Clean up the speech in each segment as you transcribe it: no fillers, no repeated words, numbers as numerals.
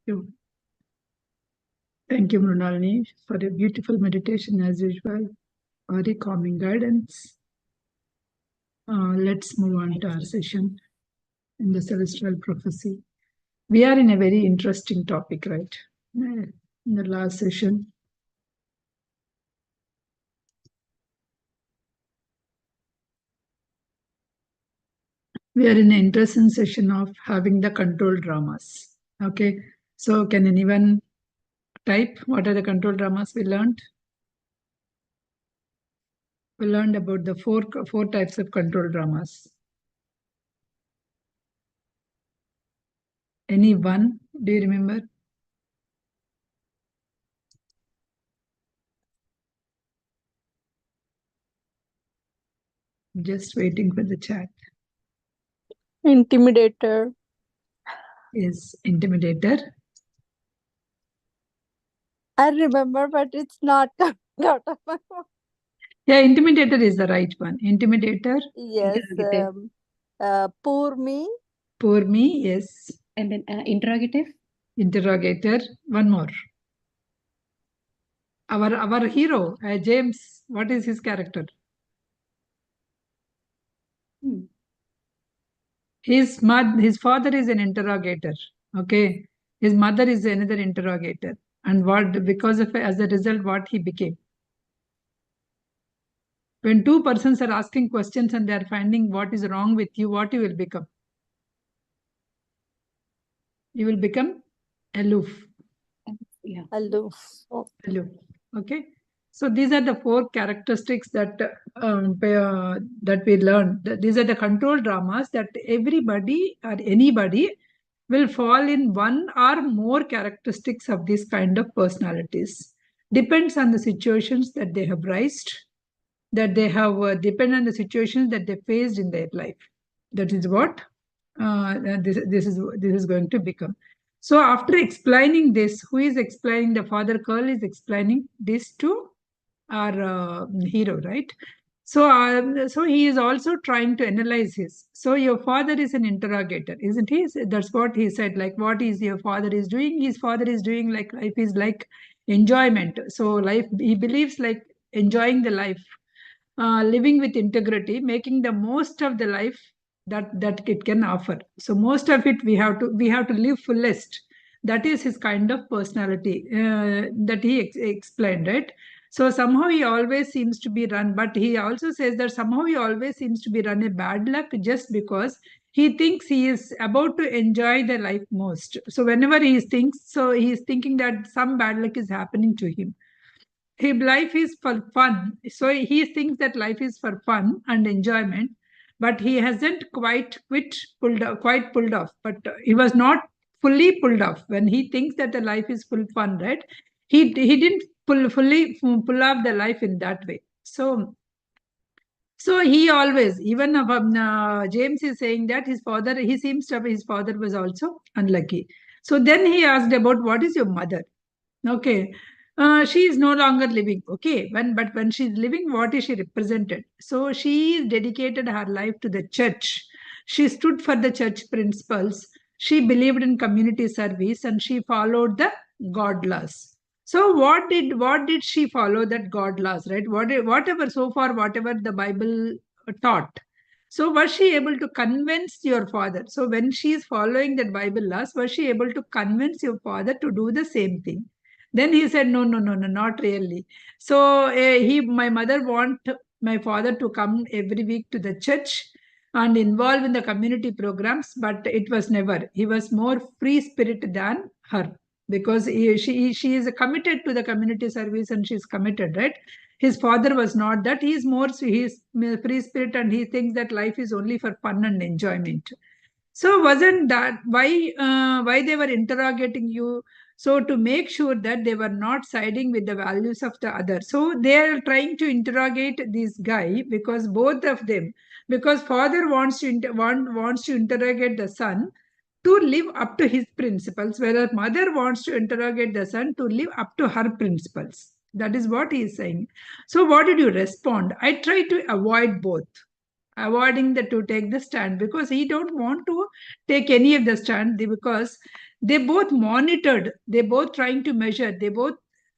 you. Thank you, Mrunalini, for a beautiful meditation as usual. Very calming guidance. Let's move on to our session in the Celestial Prophecy. We are in a very interesting topic, right? In the last session, we are in an interesting session of having the control dramas. Okay, so can anyone type what are the control dramas we learned? We learned about the four types of control dramas. Any one? Do you remember? Just waiting for the chat. Intimidator. Is Intimidator. I remember, but it's not coming out of my mouth. Yeah, Intimidator is the right one. Intimidator. Yes. Poor me. Poor me, yes. And then interrogative. Interrogator. One more. Our hero, James, what is his character? His father is an interrogator. Okay. His mother is another interrogator. And what, because of, as a result, what he became. When two persons are asking questions and they are finding what is wrong with you, what you will become? You will become aloof. Yeah. Aloof. Aloof. Okay. So these are the four characteristics that that we learned. These are the control dramas that everybody or anybody will fall in one or more characteristics of these kind of personalities. Depends on the situations that they have raised, that they have depend on the situations that they faced in their life. That is what this is going to become. So after explaining this, who is explaining? The father Curl is explaining this to our hero, right? So he is also trying to analyze his. So your father is an interrogator, isn't he? That's what he said. Like, what is your father is doing? His father is doing like life is like enjoyment. So life, he believes like enjoying the life, living with integrity, making the most of the life that it can offer. So most of it we have to live fullest. That is his kind of personality that he explained, right? So somehow he always seems to be run, but he also says that somehow he always seems to be run a bad luck just because he thinks he is about to enjoy the life most. So whenever he thinks, so he is thinking that some bad luck is happening to him. His life is for fun. So he thinks that life is for fun and enjoyment, but he hasn't quite pulled off. But he was not fully pulled off. When he thinks that the life is full fun, right? He didn't fully pull off the life in that way. So he always, even James is saying that his father, he seems to have, his father was also unlucky. So then he asked about what is your mother? Okay. She is no longer living. Okay. But when she's living, what is she represented? So she dedicated her life to the church. She stood for the church principles. She believed in community service and she followed the God laws. So what did she follow that God laws, right? Whatever so far, whatever the Bible taught. So was she able to convince your father? So when she is following that Bible laws, was she able to convince your father to do the same thing? Then he said, no, not really. So my mother want my father to come every week to the church and involve in the community programs, but it was never. He was more free spirit than her because she is committed to the community service and she's committed, right? His father was not that. He's free spirit and he thinks that life is only for fun and enjoyment. So wasn't that why they were interrogating you? So to make sure that they were not siding with the values of the other. So they are trying to interrogate this guy because both of them, because father wants to interrogate the son to live up to his principles, whereas mother wants to interrogate the son to live up to her principles. That is what he is saying. So what did you respond? I try to avoid both. avoiding to take the stand, because he don't want to take any of the stand, because they both monitored, they both trying to measure, they both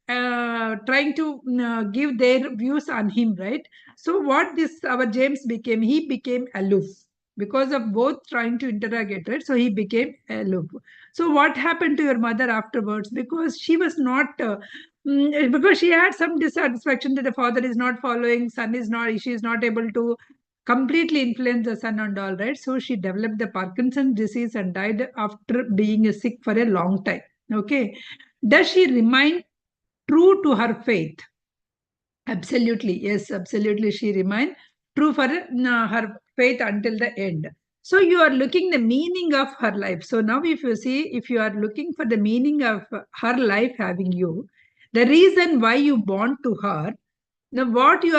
trying to give their views on him, right? So what this our James became, he became aloof because of both trying to interrogate, right? So he became aloof. So what happened to your mother afterwards? Because she was not because she had some dissatisfaction that the father is not following, son is not, she is not able to completely influence the son and all, right? So she developed the Parkinson's disease and died after being sick for a long time. Okay. Does she remain true to her faith? Absolutely. Yes, absolutely. She remained true for her faith until the end. So you are looking the meaning of her life. So now if you see, if you are looking for the meaning of her life having you, the reason why you born to her, now what you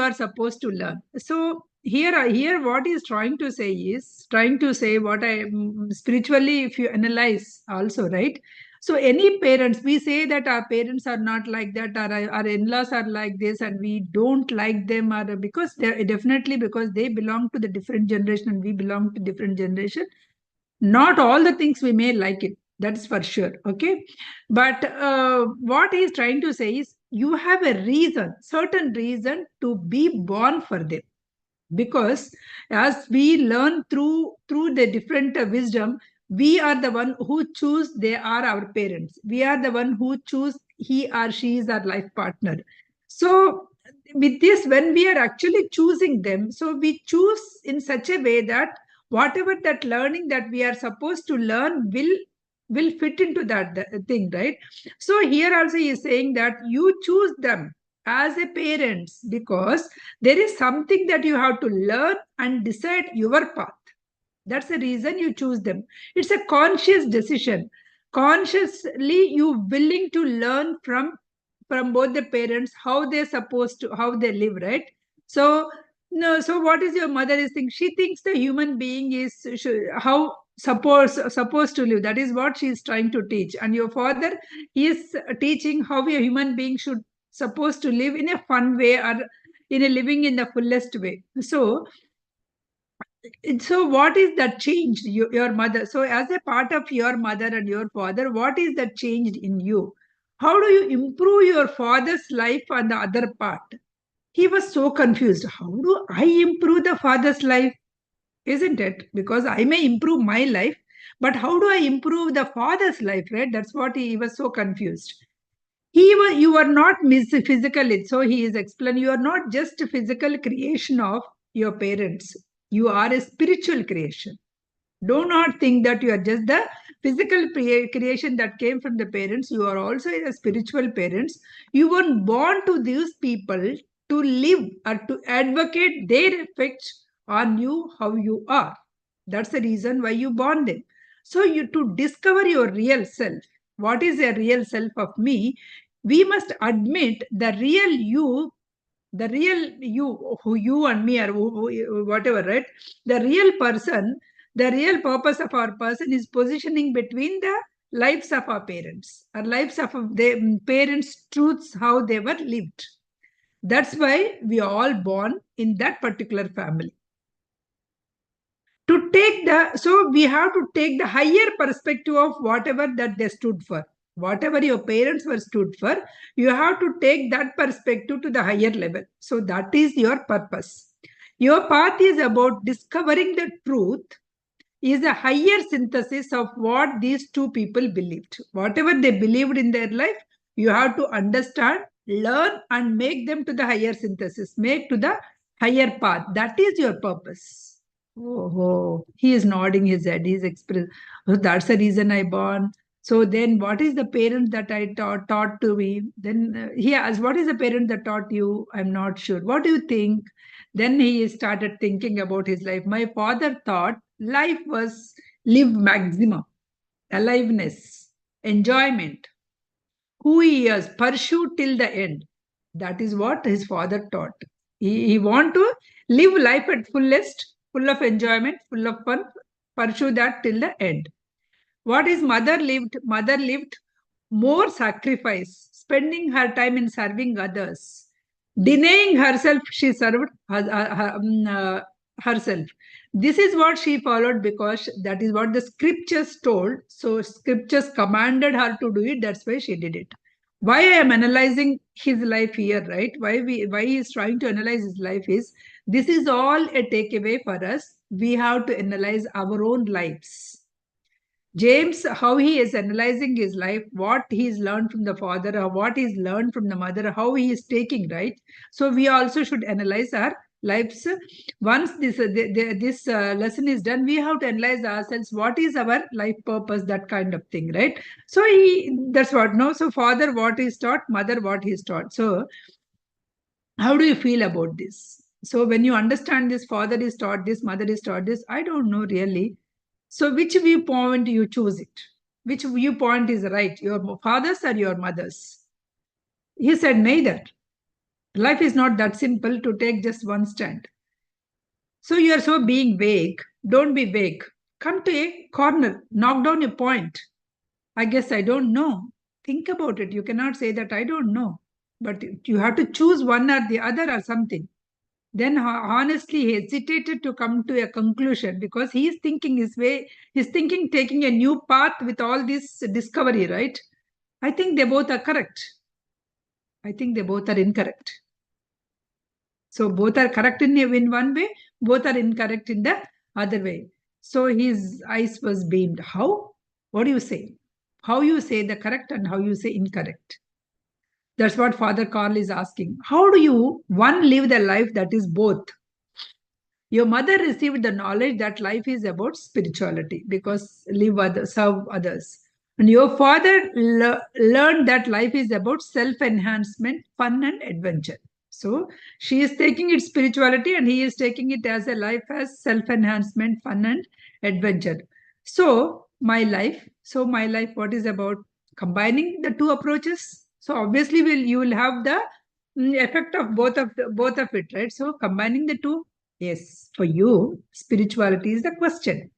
are supposed to learn. So here what is trying to say is trying to say what I spiritually, if you analyze also, right? So any parents, we say that our parents are not like that, our in-laws are like this, and we don't like them, or because they're definitely because they belong to the different generation and we belong to different generation. Not all the things we may like it, that's for sure. Okay. But what he's trying to say is you have a reason, certain reason to be born for them, because as we learn through the different wisdom, we are the one who choose, they are our parents, we are the one who choose he or she is our life partner. So with this, when we are actually choosing them, so we choose in such a way that whatever that learning that we are supposed to learn will fit into that thing, right? So here also he is saying that you choose them as a parents because there is something that you have to learn and decide your path. That's the reason you choose them. It's a conscious decision. Consciously, you willing to learn from both the parents how they're supposed to, how they live, right? So no, so what is your mother is thinking? She thinks the human being is how supposed to live. That is what she is trying to teach. And your father is teaching how a human being should supposed to live in a fun way, or in a living in the fullest way. So what is that changed your mother? So as a part of your mother and your father, what is that changed in you? How do you improve your father's life on the other part? He was so confused. How do I improve the father's life? Isn't it? Because I may improve my life, but how do I improve the father's life, right? That's what he was so confused. You are not physically, so he is explaining, you are not just a physical creation of your parents, you are a spiritual creation. Do not think that you are just the physical creation that came from the parents. You are also a spiritual parents. You were born to these people to live or to advocate their effects on you, how you are. That's the reason why you born them. So you to discover your real self. What is a real self of me? We must admit the real you, who you and me, or whatever, right? The real person, the real purpose of our person is positioning between the lives of our parents, or lives of the parents' truths, how they were lived. That's why we are all born in that particular family. To take so we have to take the higher perspective of whatever that they stood for. Whatever your parents were stood for, you have to take that perspective to the higher level. So that is your purpose. Your path is about discovering the truth, is a higher synthesis of what these two people believed. Whatever they believed in their life, you have to understand, learn, and make them to the higher synthesis, make to the higher path. That is your purpose. Oh, he is nodding his head. He's expressing, oh, that's the reason I born. So then what is the parent that I taught to me? Then he asked, what is the parent that taught you? I'm not sure. What do you think? Then he started thinking about his life. My father thought life was live maximum, aliveness, enjoyment, who he is, pursue till the end. That is what his father taught. He want to live life at fullest, full of enjoyment, full of fun, pursue that till the end. What his mother lived? Mother lived more sacrifice, spending her time in serving others. Denying herself, she served herself. This is what she followed because that is what the scriptures told. So scriptures commanded her to do it. That's why she did it. Why I am analyzing his life here, right? Why he is trying to analyze his life is this is all a takeaway for us. We have to analyze our own lives. James, how he is analyzing his life, what he's learned from the father, or what he's learned from the mother, how he is taking, right? So we also should analyze our lives. Once this lesson is done, we have to analyze ourselves. What is our life purpose? That kind of thing, right? So that's what. No, so father what is taught, mother what is taught. So how do you feel about this? So when you understand this, father is taught this, mother is taught this. I don't know really. So which viewpoint you choose it? Which viewpoint is right? Your father's or your mother's? He said neither. Life is not that simple to take just one stand. So you are so being vague. Don't be vague. Come to a corner. Knock down a point. I guess I don't know. Think about it. You cannot say that I don't know. But you have to choose one or the other or something. Then honestly he hesitated to come to a conclusion because he is thinking his way, he's thinking taking a new path with all this discovery, right? I think they both are correct. I think they both are incorrect. So both are correct in one way, both are incorrect in the other way. So his eyes was beamed. How? What do you say? How you say the correct and how you say incorrect? That's what Father Carl is asking. How do you one live the life that is both? Your mother received the knowledge that life is about spirituality because serve others. And your father learned that life is about self-enhancement, fun and adventure. So she is taking it spirituality and he is taking it as a life as self-enhancement, fun and adventure. So my life, what is about combining the two approaches? So obviously you will have the effect of both of it, right? So combining the two. Yes, for you, spirituality is the question.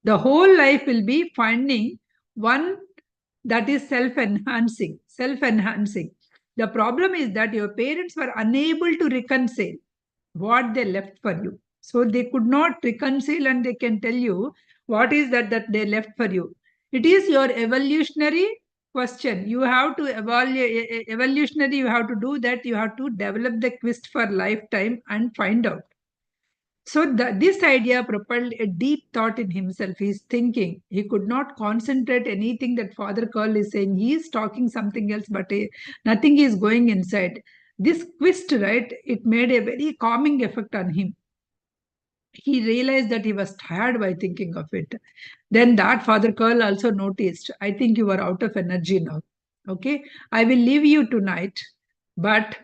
The whole life will be finding one that is self-enhancing. Self-enhancing. The problem is that your parents were unable to reconcile what they left for you. So they could not reconcile and they can tell you what is that they left for you. It is your evolutionary question. You have to evolutionary, you have to do that. You have to develop the quest for lifetime and find out. So this idea propelled a deep thought in himself. He's thinking. He could not concentrate anything that Father Carl is saying. He is talking something else, but nothing is going inside. This quest, right, it made a very calming effect on him. He realized that he was tired by thinking of it. Then that Father Carl also noticed, I think you are out of energy now. Okay, I will leave you tonight, but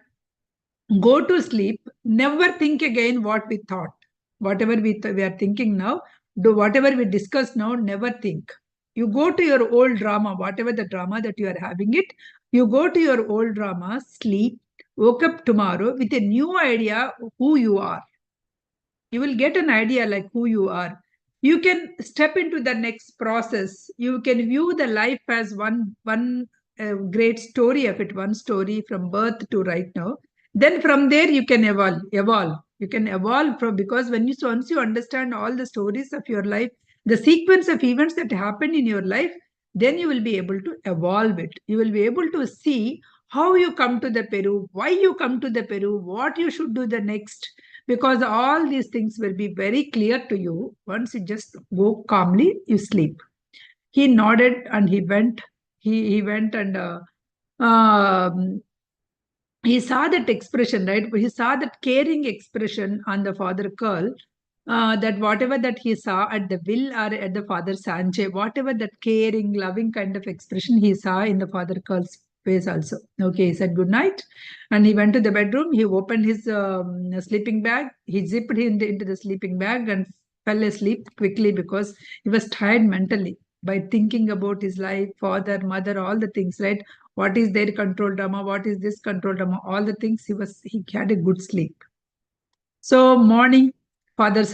go to sleep. Never think again what we thought. Whatever we are thinking now, do whatever we discuss now, never think. You go to your old drama, whatever the drama that you are having it, you go to your old drama, sleep, woke up tomorrow with a new idea who you are. You will get an idea like who you are. You can step into the next process. You can view the life as one great story of it, one story from birth to right now. Then from there you can evolve. You can evolve from, because once you understand all the stories of your life, the sequence of events that happened in your life, then you will be able to evolve it. You will be able to see how you come to the Peru, why you come to the Peru, what you should do the next, because all these things will be very clear to you once you just go calmly, you sleep. He nodded and he went. He went and he saw that expression, right? He saw that caring expression on the Father Carl. That whatever that he saw at the will or at the Father Sanchez, whatever that caring, loving kind of expression he saw in the Father Carl's face also. Okay, he said good night and he went to the bedroom. He opened his sleeping bag. He zipped into the sleeping bag and fell asleep quickly because he was tired mentally by thinking about his life, father, mother, all the things, right? What is their control drama? What is this control drama? All the things he had a good sleep. So morning, Father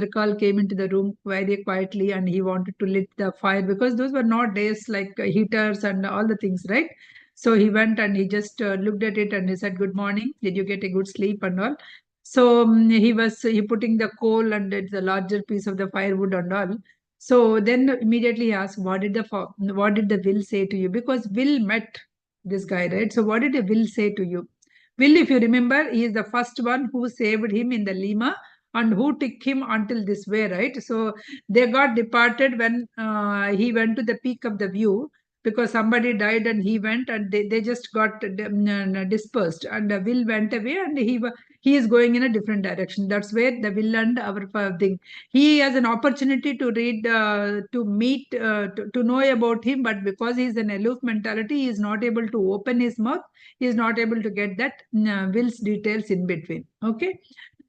Carl came into the room very quietly and he wanted to lit the fire because those were not days like heaters and all the things, right? So he went and he just looked at it and he said, good morning. Did you get a good sleep and all? So he putting the coal and it's a larger piece of the firewood and all. So then immediately he asked, what did the will say to you? Because Will met this guy, right? So what did the will say to you? Will, if you remember, he is the first one who saved him in the Lima and who took him until this way, right? So they got departed when he went to the peak of the view because somebody died and he went and they just got dispersed and Will went away and he is going in a different direction. That's where the Will and our thing. He has an opportunity to read, to meet, to know about him, but because he is an aloof mentality, he is not able to open his mouth. He is not able to get that Will's details in between. Okay.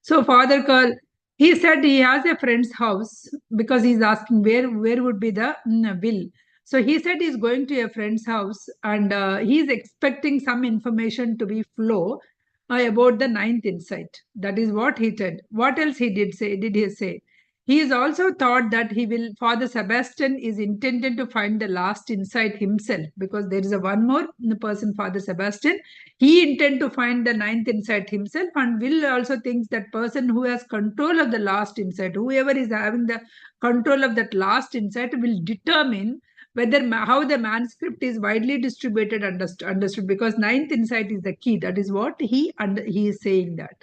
So Father Carl, he said he has a friend's house because he's asking where would be the Will. So he said he's going to a friend's house and he's expecting some information to be flow about the ninth insight. That is what he said. What else he did say? Did he say? He is also thought that Father Sebastian is intended to find the last insight himself because there is a one more person, Father Sebastian. He intend to find the ninth insight himself and Will also thinks that person who has control of the last insight, whoever is having the control of that last insight will determine whether how the manuscript is widely distributed, understood because ninth insight is the key. That is what he is saying that.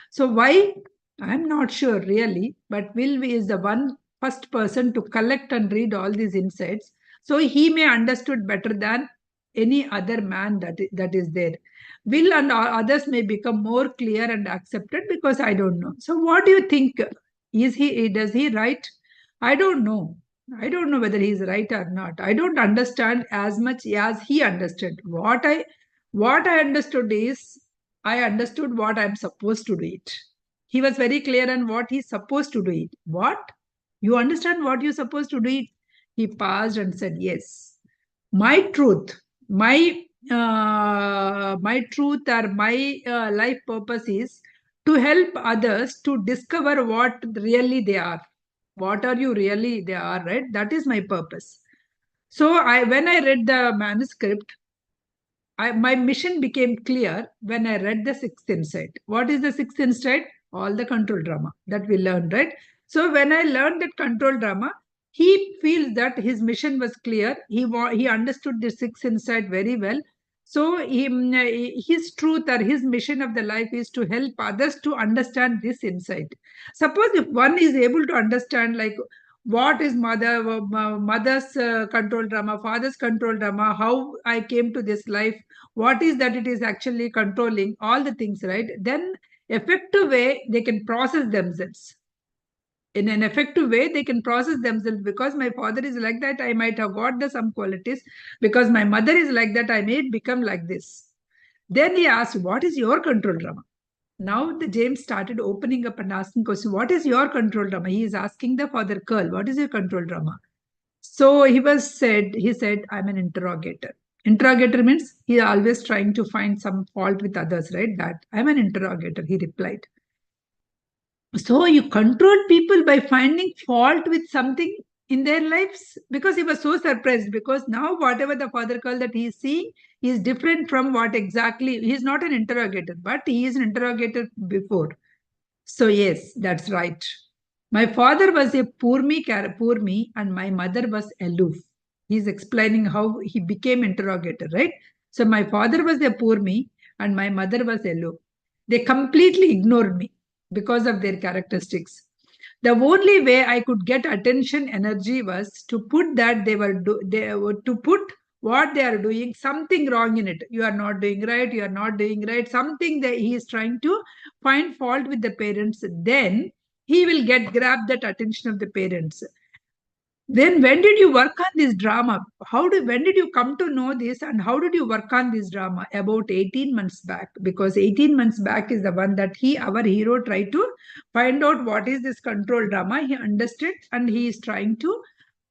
So why? I'm not sure really, but Will is the one first person to collect and read all these insights. So he may understood better than any other man that is there. Will and others may become more clear and accepted because I don't know. So what do you think? Does he write? I don't know. I don't know whether he's right or not. I don't understand as much as he understood. What I understood is I understood what I'm supposed to do it. He was very clear on what he's supposed to do it. What? You understand what you're supposed to do it? He paused and said, yes. My truth, my truth or my life purpose is to help others to discover what really they are. What are you really they are, right? That is my purpose. So when I read the manuscript, my mission became clear when I read the sixth insight. What is the sixth insight? All the control drama that we learned, right? So when I learned that control drama, he feels that his mission was clear. He understood the sixth insight very well. So his truth or his mission of the life is to help others to understand this insight. Suppose if one is able to understand like what is mother's control drama, father's control drama, how I came to this life, what is that it is actually controlling, all the things, right? Then effective way they can process themselves. In an effective way, they can process themselves because my father is like that, I might have got some qualities. Because my mother is like that, I may become like this. Then he asked, what is your control drama? Now the James started opening up and asking questions. What is your control drama? He is asking the Father Curl, what is your control drama? So he said, I'm an interrogator. Interrogator means he is always trying to find some fault with others, right? That I'm an interrogator, he replied. So you control people by finding fault with something in their lives? Because he was so surprised because now whatever the Father Curl that he is seeing is different from what exactly, he is not an interrogator, but he is an interrogator before. So yes, that's right. My father was a poor me, and my mother was aloof. He's explaining how he became interrogator, right? So my father was a poor me, and my mother was aloof. They completely ignored me because of their characteristics. The only way I could get attention energy was to put that they were to put what they are doing something wrong in it. You are not doing right. You are not doing right. Something that he is trying to find fault with the parents. Then he will grab that attention of the parents. Then when did you work on this drama? When did you come to know this and how did you work on this drama? About 18 months back, because 18 months back is the one that our hero tried to find out what is this control drama. He understood and he is trying to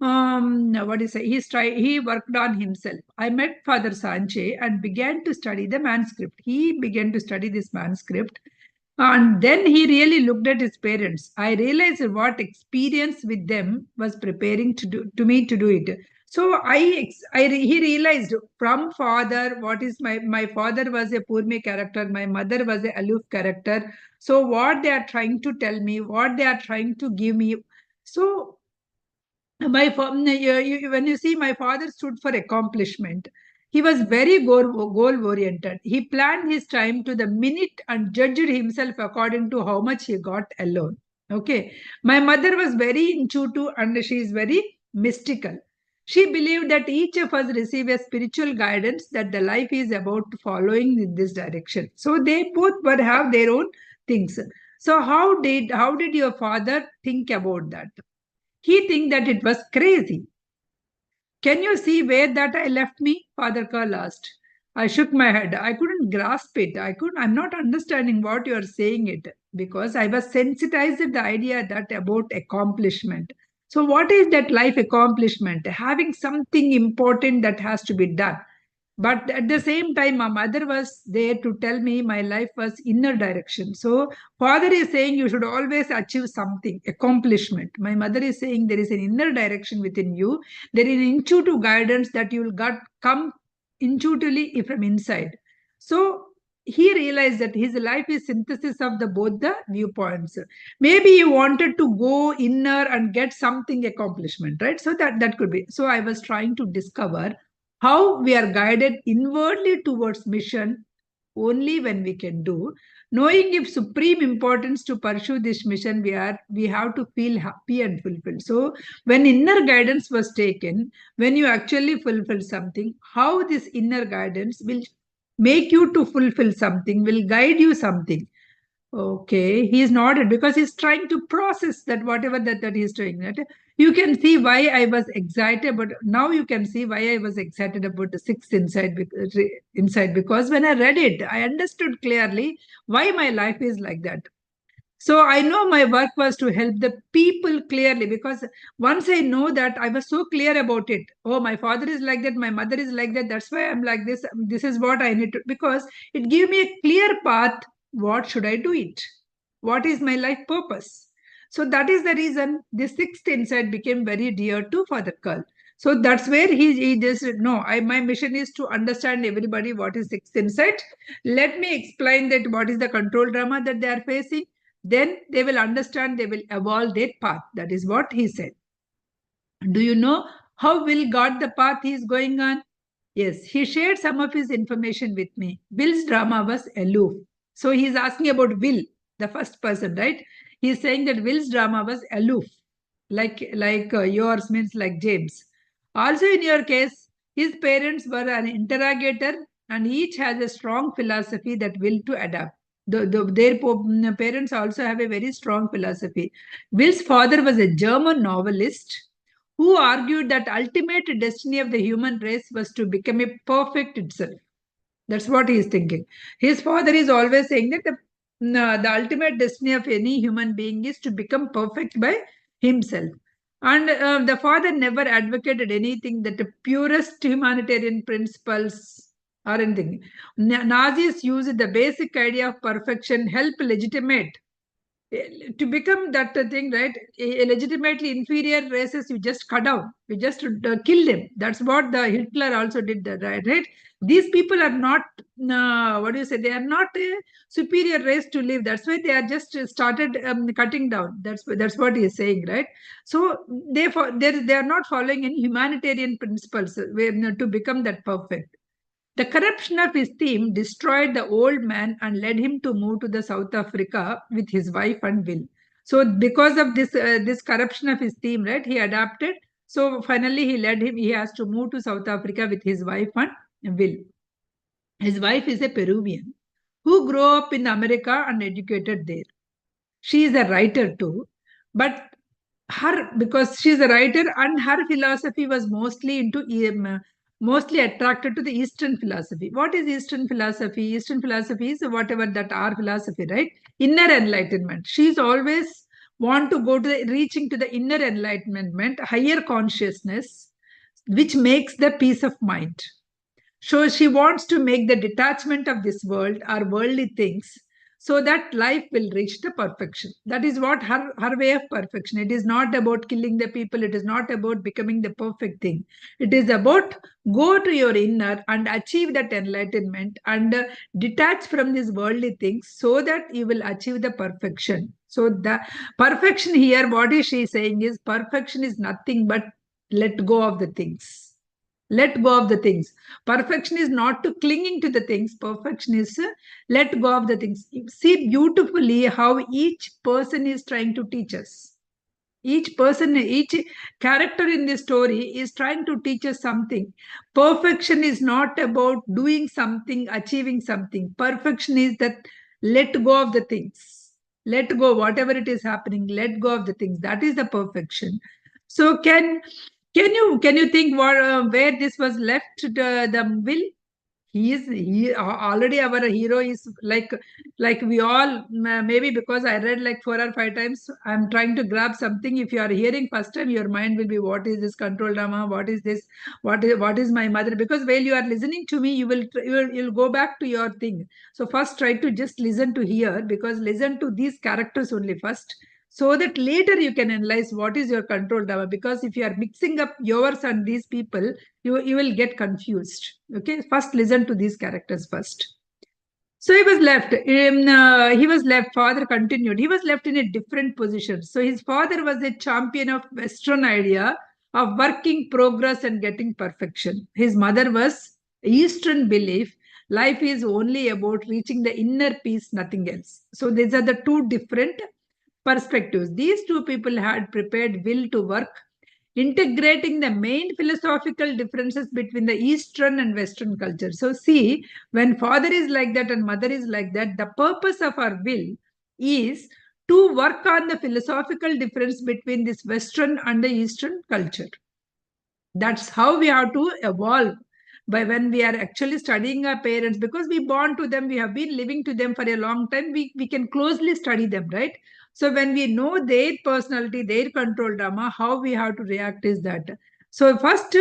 he worked on himself. I met Father Sanche and began to study the manuscript. He began to study this manuscript. And then he really looked at his parents. I realized what experience with them was preparing to me to do it. So he realized from father, what is my father was a poor me character, my mother was a aloof character. So what they are trying to tell me, what they are trying to give me. So when you see, my father stood for accomplishment. He was very goal oriented. He planned his time to the minute and judged himself according to how much he got alone. Okay. My mother was very intuitive and she is very mystical. She believed that each of us receive a spiritual guidance, that the life is about following in this direction. So they both were have their own things. So how did your father think about that? He think that it was crazy. Can you see where that I left me? Father Carl asked. I shook my head. I couldn't grasp it. I'm not understanding what you are saying it, because I was sensitized to the idea that about accomplishment. So what is that life accomplishment? Having something important that has to be done. But at the same time, my mother was there to tell me my life was inner direction. So father is saying you should always achieve something, accomplishment. My mother is saying there is an inner direction within you. There is intuitive guidance that you will come intuitively from inside. So he realized that his life is synthesis of the both the viewpoints. Maybe he wanted to go inner and get something accomplishment, right? So that could be. So I was trying to discover how we are guided inwardly towards mission only when we can do, knowing if supreme importance to pursue this mission, we have to feel happy and fulfilled. So when inner guidance was taken, when you actually fulfill something, how this inner guidance will make you to fulfill something, will guide you something. Okay, he's nodded because he's trying to process that whatever that he's doing. That you can see why I was excited, but now you can see why I was excited about the sixth inside, because when I read it, I understood clearly why my life is like that. So I know my work was to help the people clearly, because once I know that, I was so clear about it. Oh, my father is like that, my mother is like that. That's why I'm like this. This is what I need to, because it gave me a clear path. What should I do it? What is my life purpose? So that is the reason the sixth insight became very dear to Father Karl. So that's where he just said, no, my mission is to understand everybody what is sixth insight. Let me explain that what is the control drama that they are facing. Then they will understand, they will evolve their path. That is what he said. Do you know how Will got the path he is going on? Yes, he shared some of his information with me. Will's drama was aloof. So he is asking about Will, the first person, right? He is saying that Will's drama was aloof, like yours means like James. Also in your case, his parents were an interrogator, and each has a strong philosophy that will to adapt. Their parents also have a very strong philosophy. Will's father was a German novelist who argued that ultimate destiny of the human race was to become a perfect itself. That's what he is thinking. His father is always saying that the ultimate destiny of any human being is to become perfect by himself. And the father never advocated anything that the purest humanitarian principles or anything. Nazis used the basic idea of perfection, help legitimate to become that thing, right? Legitimately inferior races, you just cut down, you just kill them. That's what the Hitler also did, that, right? These people are not, what do you say? They are not a superior race to live. That's why they are just started cutting down. That's what he is saying, right? So they are not following any humanitarian principles to become that perfect. The corruption of his theme destroyed the old man and led him to move to the South Africa with his wife and Will. So because of this corruption of his theme, right, he adapted. So finally he has to move to South Africa with his wife and Will. His wife is a Peruvian who grew up in America and educated there. She is a writer too, but because she's a writer and her philosophy was mostly attracted to the Eastern philosophy. What is Eastern philosophy? Eastern philosophy is whatever that our philosophy, right? Inner enlightenment. She's always want to go to reaching to the inner enlightenment, higher consciousness, which makes the peace of mind. So she wants to make the detachment of this world or worldly things. so that life will reach the perfection. That is what her way of perfection. It is not about killing the people. It is not about becoming the perfect thing. It is about go to your inner and achieve that enlightenment and detach from these worldly things so that you will achieve the perfection. So the perfection here, what is she saying is perfection is nothing but let go of the things. Let go of the things. Perfection is not to clinging to the things. Perfection is let go of the things. See beautifully how each person is trying to teach us. Each person, each character in this story is trying to teach us something. Perfection is not about doing something, achieving something. Perfection is that let go of the things. Let go, whatever it is happening, let go of the things. That is the perfection. So can you think where this was left the will? He already our hero is like we all maybe because I read like 4 or 5 times. I'm trying to grab something. If you are hearing first time, your mind will be what is this control drama? What is this? What is my mother? Because while you are listening to me, you'll go back to your thing. So first try to just listen to here because listen to these characters only first so that later you can analyze what is your control drama. Because if you are mixing up yours and these people, you will get confused. Okay, first listen to these characters first. So he was left, father continued, he was left in a different position. So his father was a champion of Western idea of working progress and getting perfection. His mother was Eastern belief, life is only about reaching the inner peace, nothing else. So these are the two different perspectives. These two people had prepared will to work, integrating the main philosophical differences between the Eastern and Western culture. So, see, when father is like that and mother is like that, the purpose of our will is to work on the philosophical difference between this Western and the Eastern culture. That's how we have to evolve by when we are actually studying our parents, because we born to them, we have been living to them for a long time, we can closely study them, right? So when we know their personality, their control drama, how we have to react is that. So first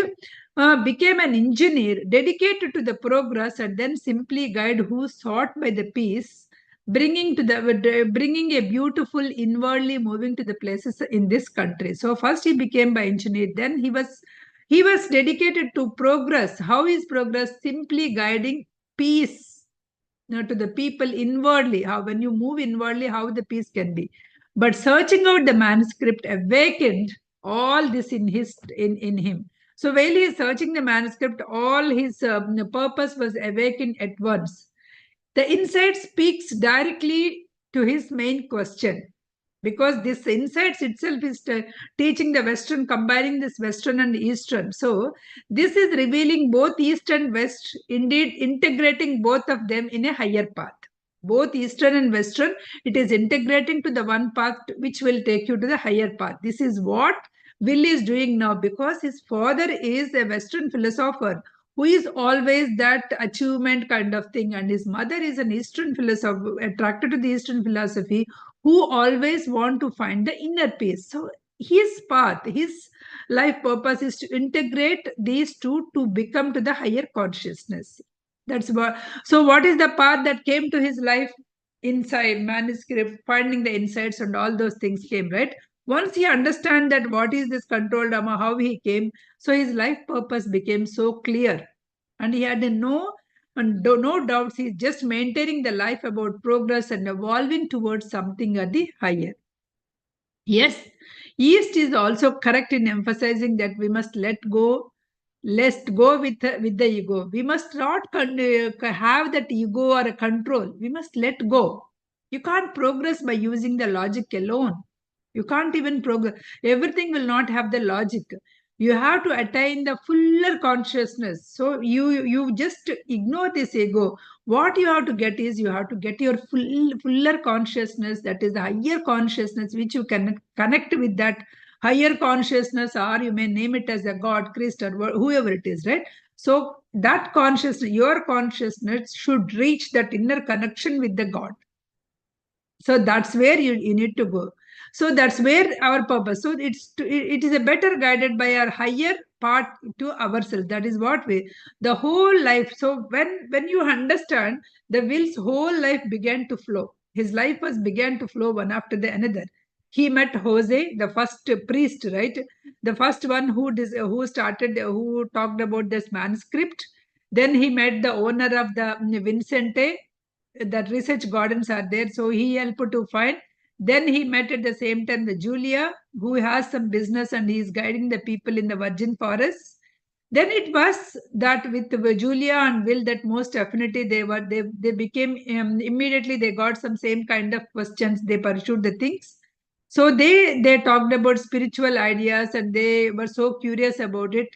became an engineer dedicated to the progress, and then simply guide who sought by the peace, bringing a beautiful inwardly moving to the places in this country. So first he became by engineer, then he was dedicated to progress. How is progress? Simply guiding peace to the people inwardly. How when you move inwardly, how the peace can be. But searching out the manuscript awakened all this in him. So while he is searching the manuscript, all his purpose was awakened at once. The insight speaks directly to his main question, because this insights itself is teaching the Western, combining this Western and Eastern. So this is revealing both East and West, indeed integrating both of them in a higher path. Both Eastern and Western, it is integrating to the one path which will take you to the higher path. This is what Will is doing now, because his father is a Western philosopher who is always that achievement kind of thing, and his mother is an Eastern philosopher, attracted to the Eastern philosophy, who always want to find the inner peace. So his path, his life purpose is to integrate these two to become to the higher consciousness. That's what. So what is the path that came to his life? Inside manuscript, finding the insights and all those things came, right? Once he understand that what is this control drama, how he came, so his life purpose became so clear, and he had no doubts. He's just maintaining the life about progress and evolving towards something at the higher. Yes, East is also correct in emphasizing that we must let go with the ego. We must not have that ego or a control. We must let go. You can't progress by using the logic alone. You can't even progress. Everything will not have the logic. You have to attain the fuller consciousness. So you just ignore this ego. What you have to get is you have to get your fuller consciousness, that is the higher consciousness, which you can connect with that higher consciousness, or you may name it as a God, Christ, or whoever it is, right? So that consciousness, your consciousness should reach that inner connection with the God. So that's where you need to go. So that's where our purpose. So it is a better guided by our higher part to ourselves. That is what the whole life. So when you understand, the will's whole life began to flow. His life was began to flow one after the another. He met Jose, the first priest, right? The first one who talked about this manuscript. Then he met the owner of the Vincente. That research gardens are there, so he helped to find. Then he met at the same time the Julia, who has some business and he is guiding the people in the virgin forests. Then it was that with Julia and Will, that most affinity they became immediately they got some same kind of questions. They pursued the things. So they talked about spiritual ideas and they were so curious about it.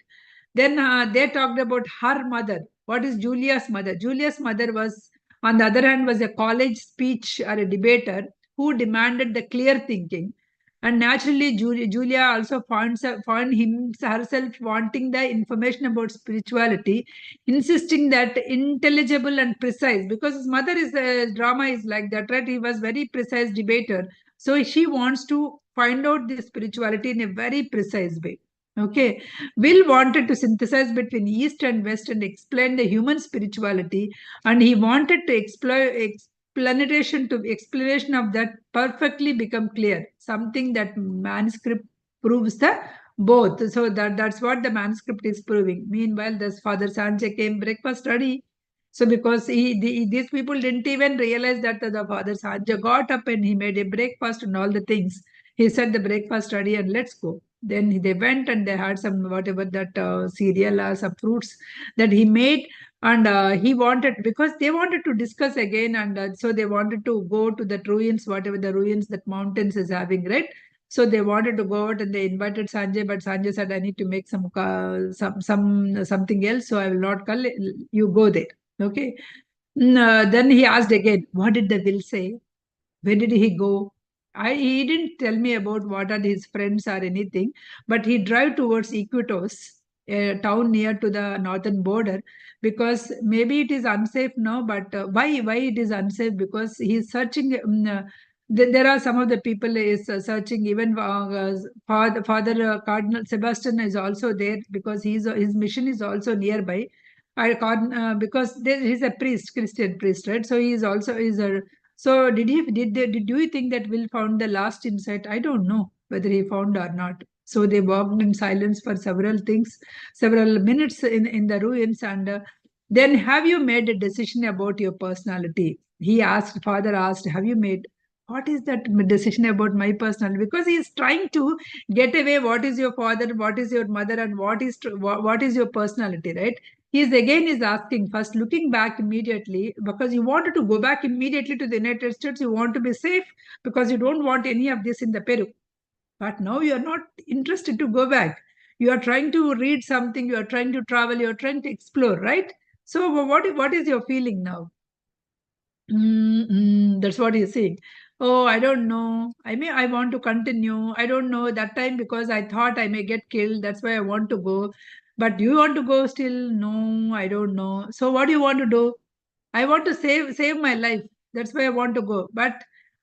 Then they talked about her mother. What is Julia's mother? Julia's mother was, on the other hand, was a college speech or a debater who demanded the clear thinking. And naturally, Julia also found herself wanting the information about spirituality, insisting that intelligible and precise, because his mother is drama is like that, right? He was very precise debater. So she wants to find out the spirituality in a very precise way. Okay. Will wanted to synthesize between East and West and explain the human spirituality, and he wanted to explore explanation of that perfectly become clear, something that manuscript proves the both. So that's what the manuscript is proving. Meanwhile, this Father Sanjay came breakfast ready. So because these people didn't even realize that the Father Sanjay got up and he made a breakfast and all the things. He said the breakfast ready and let's go. Then they went and they had some whatever that cereal or some fruits that he made. And he wanted, because they wanted to discuss again, and so they wanted to go to the ruins, whatever the ruins that mountains is having, right? So they wanted to go out and they invited Sanjay, but Sanjay said, I need to make something else, so I will not call. You go there, okay? Then he asked again, what did the will say? Where did he go? He didn't tell me about what are his friends or anything, but he drove towards Iquitos, a town near to the northern border, because maybe it is unsafe now. But why it is unsafe? Because he is searching. There are some of the people is searching. Even Father Cardinal Sebastian is also there because his mission is also nearby. Because he's a priest, Christian priest, right? So he is also is a. So did do you think that Will found the last insight? I don't know whether he found or not. So they walked in silence for several minutes in the ruins, and then have you made a decision about your personality? Father asked, have you made, what is that decision about my personality? Because he is trying to get away, what is your father, what is your mother, and what is your personality, right? He is asking first, looking back immediately, because you wanted to go back immediately to the United States. You want to be safe because you don't want any of this in the Peru. But now you are not interested to go back. You are trying to read something. You are trying to travel. You are trying to explore, right? So what is your feeling now? That's what he's saying. Oh, I don't know. I want to continue. I don't know that time because I thought I may get killed. That's why I want to go. But do you want to go still? No, I don't know. So what do you want to do? I want to save my life. That's why I want to go. But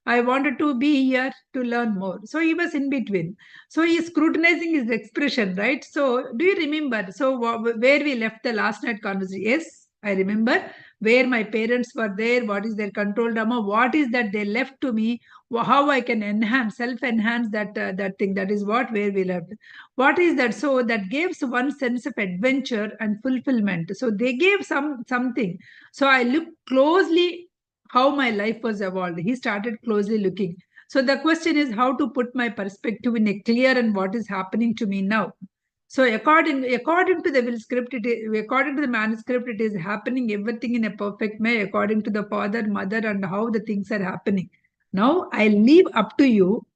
I wanted to be here to learn more. So he was in between. So he's scrutinizing his expression, right? So do you remember? So where we left the last night conversation? Yes, I remember where my parents were there. What is their control drama? What is that they left to me? How I can self-enhance that thing. That is where we left. What is that? So that gives one sense of adventure and fulfillment. So they gave something. So I looked closely how my life was evolved. He started closely looking. So the question is how to put my perspective in a clear and what is happening to me now. So according to the will script, according to the manuscript, it is happening everything in a perfect way according to the father, mother, and how the things are happening. Now I leave up to you.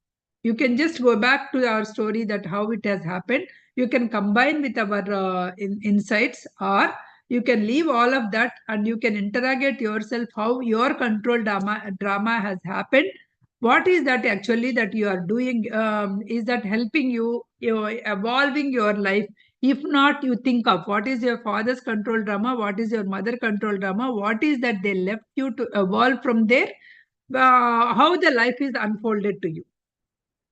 You can just go back to our story that how it has happened. You can combine with our insights, or you can leave all of that and you can interrogate yourself how your control drama has happened. What is that actually that you are doing? Is that helping you evolving your life? If not, you think of what is your father's control drama, what is your mother control drama, what is that they left you to evolve from there, how the life is unfolded to you.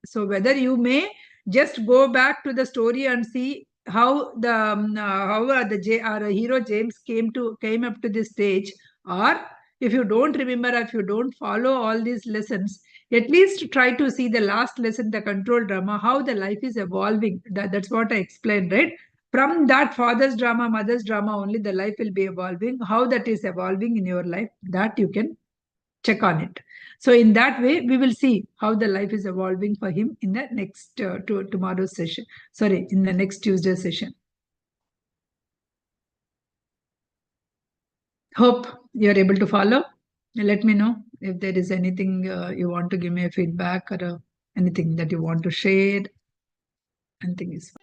So whether you may just go back to the story and see how our hero James came up to this stage, or if you don't remember, if you don't follow all these lessons, at least try to see the last lesson, the control drama, how the life is evolving. That's what I explained, right? From that father's drama, mother's drama, only the life will be evolving. How that is evolving in your life, that you can check on it. So in that way, we will see how the life is evolving for him in the next tomorrow's session. Sorry, in the next Tuesday session. Hope you're able to follow. Let me know if there is anything you want to give me a feedback or anything that you want to share. Anything is fine.